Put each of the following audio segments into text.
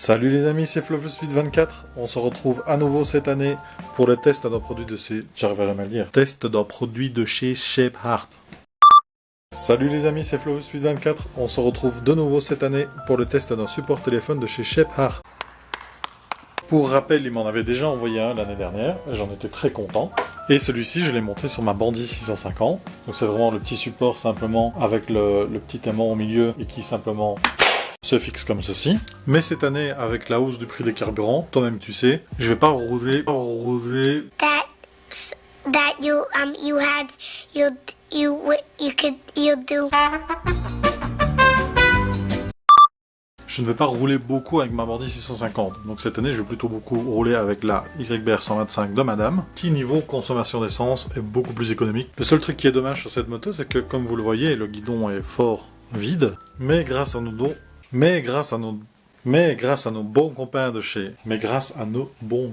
Salut les amis, c'est Fluffus824. On se retrouve à nouveau cette année pour le test d'un produit de chez... J'arrive à jamais le dire. Test d'un produit de chez Shepard. Salut les amis, c'est Fluffus824. On se retrouve de nouveau cette année pour le test d'un support téléphone de chez Shepard. Pour rappel, il m'en avait déjà envoyé un l'année dernière, et j'en étais très content. Et celui-ci, je l'ai monté sur ma Bandit 650. Donc c'est vraiment le petit support simplement avec le petit aimant au milieu et qui simplement se fixe comme ceci. Mais cette année, avec la hausse du prix des carburants, toi-même tu sais, je vais pas rouler. Je ne vais pas rouler beaucoup avec ma Bandit 650. Donc cette année, je vais plutôt beaucoup rouler avec la YBR 125 de Madame, qui niveau consommation d'essence est beaucoup plus économique. Le seul truc qui est dommage sur cette moto, c'est que comme vous le voyez, le guidon est fort vide, mais grâce à nos bons copains de chez... Mais grâce à nos bons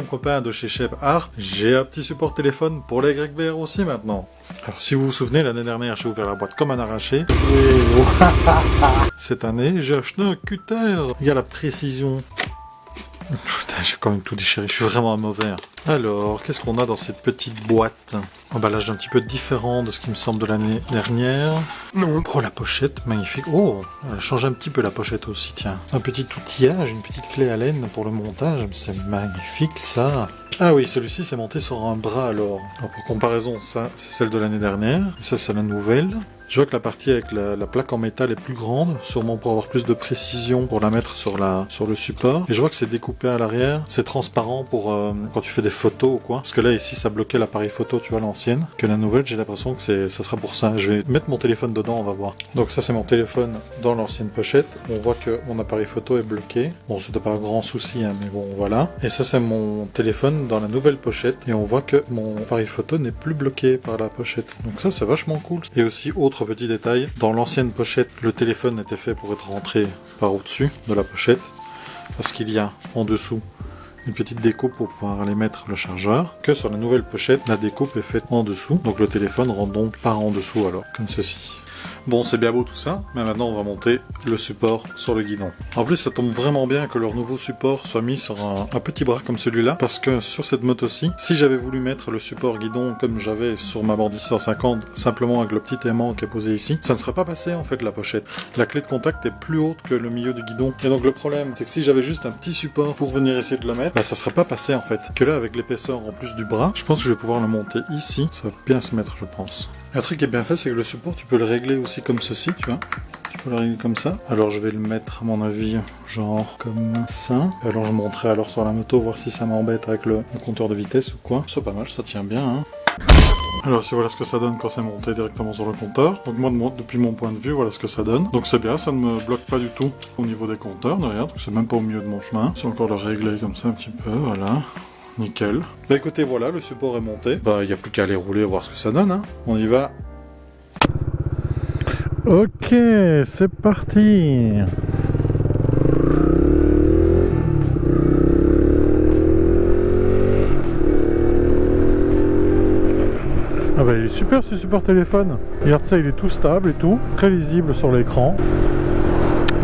copains de chez Shepard, j'ai un petit support téléphone pour la YBR aussi maintenant. Alors si vous vous souvenez, l'année dernière, j'ai ouvert la boîte comme un arraché. Cette année, j'ai acheté un cutter. Il y a la précision. Putain, j'ai quand même tout déchiré, je suis vraiment un mauvais. Alors, qu'est-ce qu'on a dans cette petite boîte? Emballage un petit peu différent de ce qui me semble de l'année dernière. Non. Oh, la pochette, magnifique. Oh, elle change un petit peu la pochette aussi, tiens. Un petit outillage, une petite clé à laine pour le montage. C'est magnifique, ça. Ah oui, celui-ci, c'est monté sur un bras, alors. Alors, pour comparaison, ça, c'est celle de l'année dernière. Et ça, c'est la nouvelle. Je vois que la partie avec la plaque en métal est plus grande, sûrement pour avoir plus de précision pour la mettre sur le support. Et je vois que c'est découpé à l'arrière, c'est transparent pour quand tu fais des photos ou quoi. Parce que là ici ça bloquait l'appareil photo, tu vois, l'ancienne. Que la nouvelle, j'ai l'impression que ça sera pour ça. Je vais mettre mon téléphone dedans, on va voir. Donc ça c'est mon téléphone dans l'ancienne pochette. On voit que mon appareil photo est bloqué. Bon, c'était pas un grand souci, hein, mais bon voilà. Et ça c'est mon téléphone dans la nouvelle pochette. Et on voit que mon appareil photo n'est plus bloqué par la pochette. Donc ça c'est vachement cool. Et aussi autre petit détail, dans l'ancienne pochette, le téléphone était fait pour être rentré par au-dessus de la pochette, parce qu'il y a en dessous une petite découpe pour pouvoir aller mettre le chargeur, que sur la nouvelle pochette, la découpe est faite en dessous, donc le téléphone rentre donc par en dessous alors, comme ceci. Bon, c'est bien beau tout ça, mais maintenant on va monter le support sur le guidon. En plus, ça tombe vraiment bien que leur nouveau support soit mis sur un petit bras comme celui-là, parce que sur cette moto-ci, si j'avais voulu mettre le support guidon comme j'avais sur ma Bandit 150, simplement avec le petit aimant qui est posé ici, ça ne serait pas passé en fait la pochette. La clé de contact est plus haute que le milieu du guidon, et donc le problème, c'est que si j'avais juste un petit support pour venir essayer de le mettre, bah ça serait pas passé en fait. Que là, avec l'épaisseur en plus du bras, je pense que je vais pouvoir le monter ici, ça va bien se mettre je pense. Un truc qui est bien fait, c'est que le support, tu peux le régler aussi comme ceci, tu vois. Tu peux le régler comme ça. Alors je vais le mettre, à mon avis, genre comme ça. Et alors je monterai alors sur la moto, voir si ça m'embête avec le compteur de vitesse ou quoi. C'est pas mal, ça tient bien, hein. Alors ici voilà ce que ça donne quand c'est monté directement sur le compteur. Donc moi depuis mon point de vue, voilà ce que ça donne. Donc c'est bien, ça ne me bloque pas du tout au niveau des compteurs, de rien. Donc c'est même pas au milieu de mon chemin. C'est encore le régler comme ça un petit peu, voilà. Nickel. Bah écoutez, voilà, le support est monté. Bah il n'y a plus qu'à aller rouler, voir ce que ça donne, hein. On y va. Ok, c'est parti. Ah bah il est super ce support téléphone. Regarde ça, il est tout stable et tout. Très lisible sur l'écran.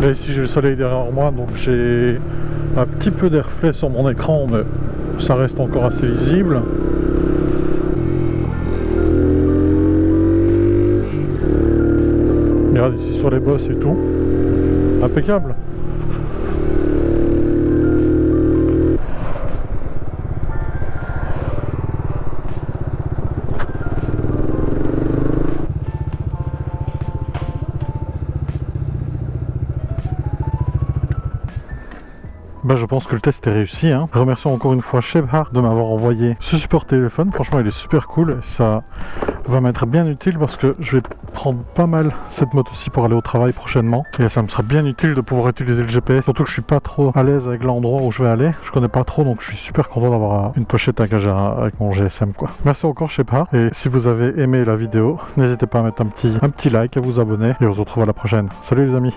Là ici j'ai le soleil derrière moi, donc j'ai un petit peu de reflet sur mon écran, mais ça reste encore assez lisible. Regarde ici sur les bosses et tout. Impeccable. Bah je pense que le test est réussi, hein. Remercions encore une fois Shepard de m'avoir envoyé ce support téléphone. Franchement il est super cool. Ça va m'être bien utile parce que je vais prendre pas mal cette moto-ci pour aller au travail prochainement. Et ça me sera bien utile de pouvoir utiliser le GPS. Surtout que je suis pas trop à l'aise avec l'endroit où je vais aller. Je connais pas trop, donc je suis super content d'avoir une pochette avec mon GSM quoi. Merci encore Shepard. Et si vous avez aimé la vidéo, n'hésitez pas à mettre un petit like, à vous abonner. Et on se retrouve à la prochaine. Salut les amis.